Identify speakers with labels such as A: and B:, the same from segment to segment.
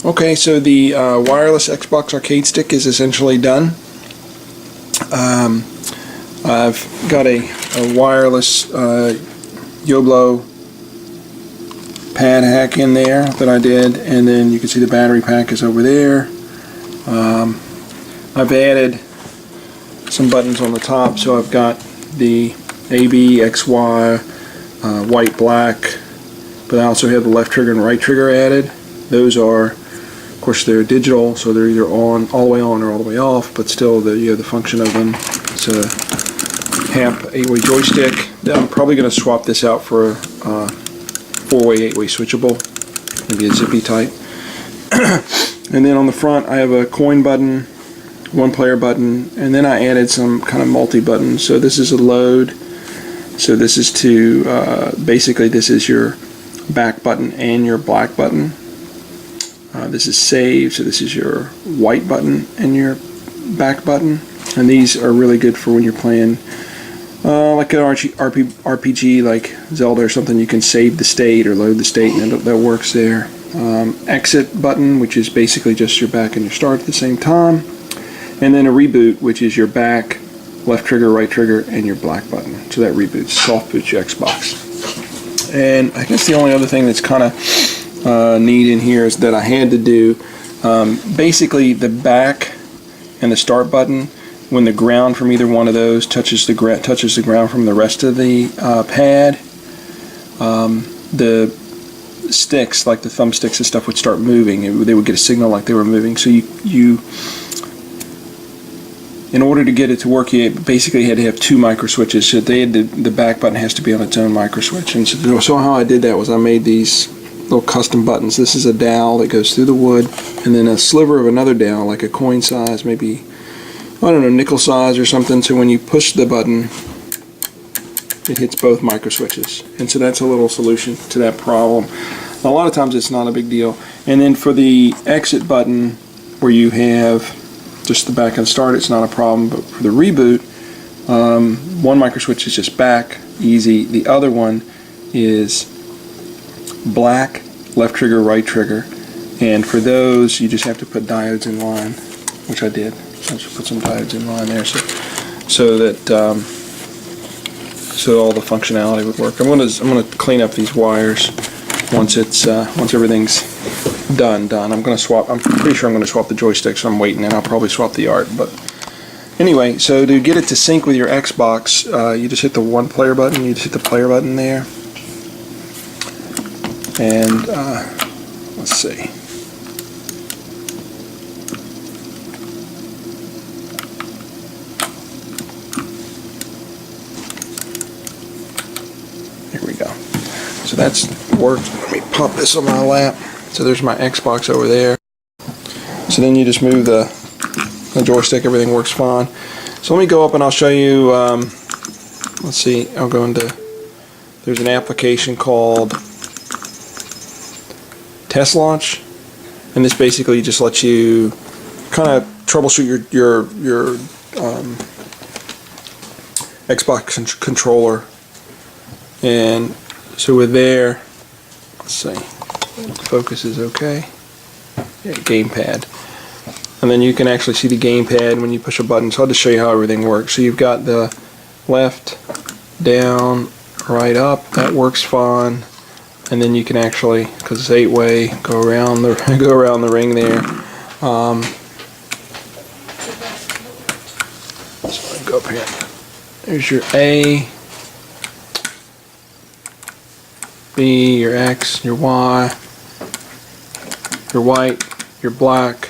A: Okay, so the wireless Xbox arcade stick is essentially done. I've got a wireless Yoblo pad hack in there that I did, and then you can see the battery pack is over there. I've added some buttons on the top, so I've got the A, B, X, Y, white, black, but I also have the left trigger and right trigger added. Those are, of course, they're digital, so they're either on, all the way on or all the way off, but still you have the function of them. It's a HAMP 8-way joystick. I'm probably going to swap this out for a 4-way, 8-way switchable, maybe a zippy type. And then on the front I have a coin button, one player button, and then I added some kind of multi buttons. So this is a load, so this is to basically this is your back button and your black button. This is save, so this is your white button and your back button, and these are really good for when you're playing like an RPG like Zelda or something. You can save the state or load the state, and that works there. Exit button, which is basically just your back and your start at the same time, and then a reboot, which is your back, left trigger, right trigger, and your black button. So that reboots, soft boots your Xbox. And I guess the only other thing that's kind of neat in here is that I had to do basically the back and the start button. When the ground from either one of those touches the ground from the rest of the pad, the sticks, like the thumbsticks and stuff, would start moving. They would get a signal like they were moving. So you in order to get it to work, you basically had to have two micro switches. So they had the back button has to be on its own micro switch. And so how I did that was I made these little custom buttons. This is a dowel that goes through the wood, and then a sliver of another dowel, like a coin size, maybe, I don't know, nickel size or something. So when you push the button, it hits both micro switches. And so that's a little solution to that problem. A lot of times it's not a big deal. And then for the exit button, where you have just the back and start, it's not a problem. But for the reboot, one micro switch is just back, easy. The other one is black, left trigger, right trigger. And for those, you just have to put diodes in line, which I did. So I just put some diodes in line there, so that so all the functionality would work. I'm gonna clean up these wires once everything's done. I'm pretty sure I'm gonna swap the joystick, so I'm waiting, and I'll probably swap the art. But anyway, so to get it to sync with your Xbox, you just hit the one player button. You just hit the player button there, and let's see. Here we go. So that's worked. Let me pop this on my lap. So there's my Xbox over there. So then you just move the joystick, everything works fine. So let me go up and I'll show you, let's see, I'll go into, there's an application called Test Launch, and this basically just lets you kind of troubleshoot your Xbox controller. And so with there, let's see, focus is okay. Yeah, gamepad. And then you can actually see the gamepad when you push a button. So I'll just show you how everything works. So you've got the left, down, right, up. That works fine. And then you can actually, because it's 8-way, go around the ring there. So I go up here. There's your A, B, your X, your Y, your white, your black,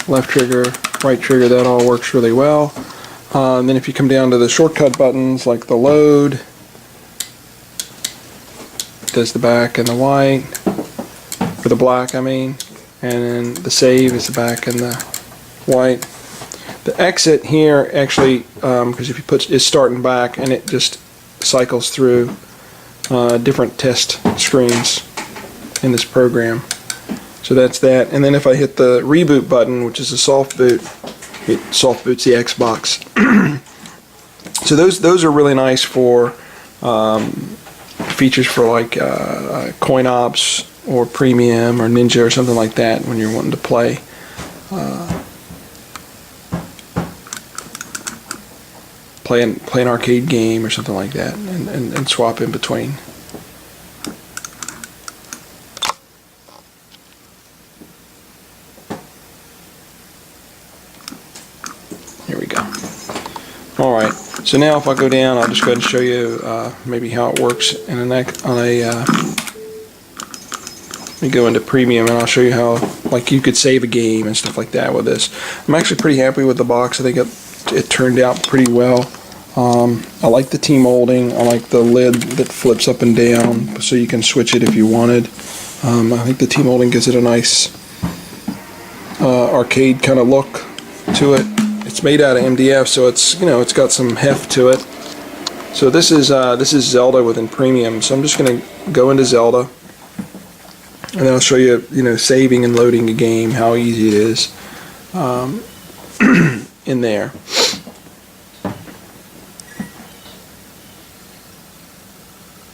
A: left trigger, right trigger. That all works really well. And then if you come down to the shortcut buttons, like the load, does the back and the white, or the black I mean, and then the save is the back and the white. The exit here actually, because if you put, is starting back, and it just cycles through different test screens in this program. So that's that. And then if I hit the reboot button, which is a soft boot, it soft boots the Xbox. So those are really nice for features for like CoinOPS or Premium or Ninja or something like that when you're wanting to play. Play an arcade game or something like that, and swap in between. Here we go. Alright, so now if I go down, I'll just go ahead and show you maybe how it works in a let me go into Premium, and I'll show you how, like, you could save a game and stuff like that with this. I'm actually pretty happy with the box. I think it turned out pretty well. I like the T-molding. I like the lid that flips up and down so you can switch it if you wanted. I think the T-molding gives it a nice arcade kind of look to it. It's made out of MDF, so it's, you know, it's got some heft to it. So this is Zelda within Premium. So I'm just going to go into Zelda, and then I'll show you, you know, saving and loading a game, how easy it is in there.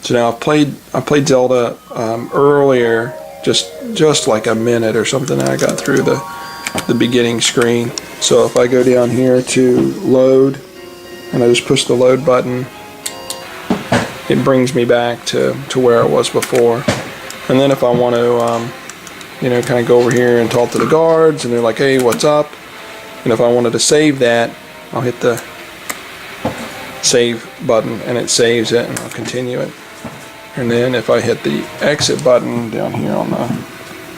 A: So now I played Zelda earlier, just like a minute or something. I got through the beginning screen. So if I go down here to load, and I just push the load button, it brings me back to where I was before. And then if I want to, you know, kind of go over here and talk to the guards, and they're like, hey, what's up? And if I wanted to save that, I'll hit the save button, and it saves it, and I'll continue it. And then if I hit the exit button down here on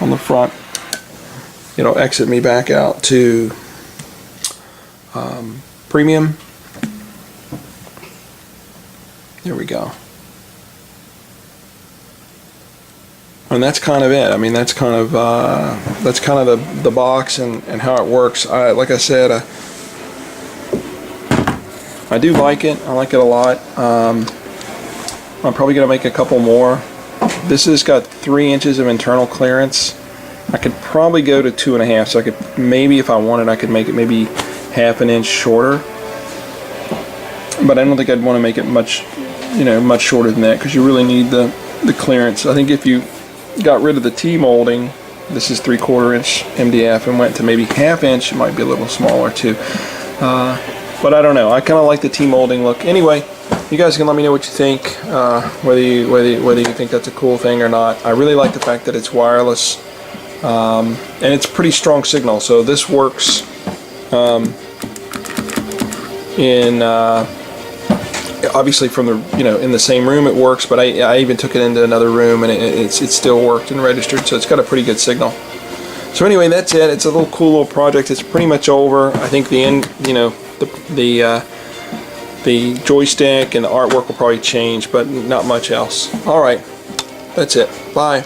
A: the front, it'll exit me back out to Premium. There we go. And that's kind of it. I mean, that's kind of the box and how it works. Like I said, I do like it. I like it a lot. I'm probably going to make a couple more. This has got 3 inches of internal clearance. I could probably go to 2.5, so I could maybe, if I wanted, I could make it maybe half an inch shorter. But I don't think I'd want to make it much, you know, much shorter than that, because you really need the clearance. I think if you got rid of the T-molding, this is 3/4 inch MDF, and went to maybe half inch, it might be a little smaller too. But I don't know. I kind of like the T-molding look. Anyway, you guys can let me know what you think, whether you think that's a cool thing or not. I really like the fact that it's wireless, and it's pretty strong signal. So this works in obviously from the, you know, in the same room it works, but I even took it into another room, and it still worked and registered. So it's got a pretty good signal. So anyway, that's it. It's a little cool little project. It's pretty much over. I think the end, you know, the joystick and the artwork will probably change, but not much else. Alright, that's it. Bye.